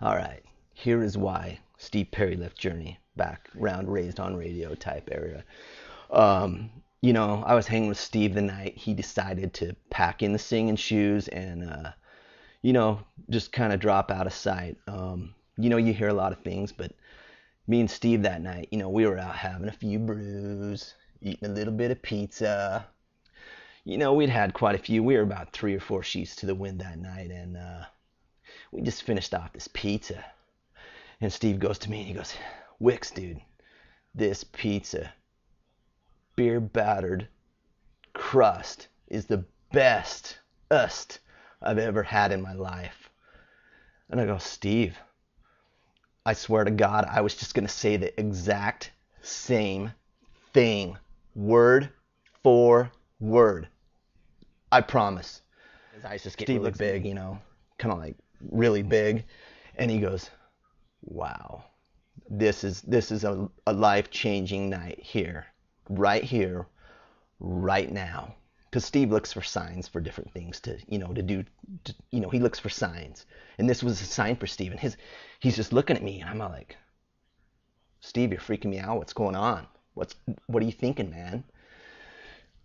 All right, here is why Steve Perry left Journey back around Raised on Radio type area. Um, I was hanging with Steve the night he decided to pack in the singing shoes and, just kind of drop out of sight. You hear a lot of things, but me and Steve that night, we were out having a few brews, eating a little bit of pizza. We'd had quite a few. We were about 3 or 4 sheets to the wind that night, and we just finished off this pizza. And Steve goes to me and he goes, Wicks, dude, this pizza, beer battered crust, is the best I've ever had in my life. And I go, Steve, I swear to God, I was just going to say the exact same thing, word for word. I promise. His eyes just get Steve really big, kind of like really big. And he goes, wow, this is a life-changing night here, right now. Because Steve looks for signs for different things to do. He looks for signs. And this was a sign for Steve. And he's just looking at me. And I'm all like, Steve, you're freaking me out. What's going on? What are you thinking, man?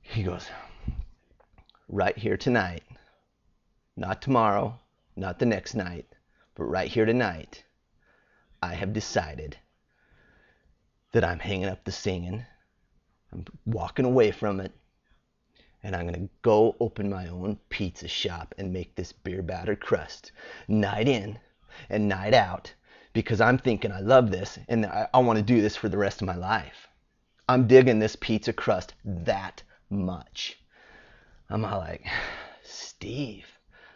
He goes, right here tonight. Not tomorrow, not the next night, but right here tonight. I have decided that I'm hanging up the singing. I'm walking away from it. And I'm going to go open my own pizza shop and make this beer battered crust night in and night out because I'm thinking I love this and I want to do this for the rest of my life. I'm digging this pizza crust that much. I'm all like, Steve.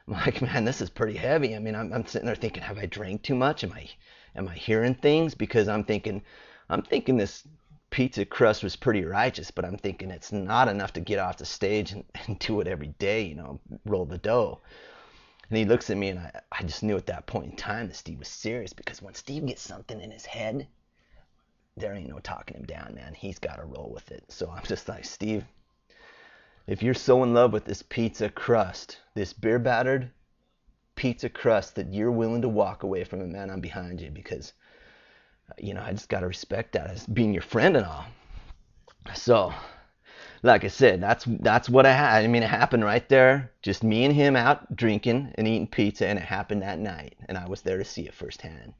I'm like, man, this is pretty heavy. I mean, I'm sitting there thinking, have I drank too much? Am I hearing things? Because I'm thinking this pizza crust was pretty righteous, but I'm thinking it's not enough to get off the stage and do it every day, roll the dough. And he looks at me, and I just knew at that point in time that Steve was serious, because when Steve gets something in his head, there ain't no talking him down, man. He's got to roll with it. So I'm just like, Steve, if you're so in love with this pizza crust, this beer battered pizza crust, that you're willing to walk away from it, man, I'm behind you, because I just got to respect that as being your friend and all. So, like I said, that's what I had. I mean, it happened right there. Just me and him out drinking and eating pizza, and it happened that night. And I was there to see it firsthand.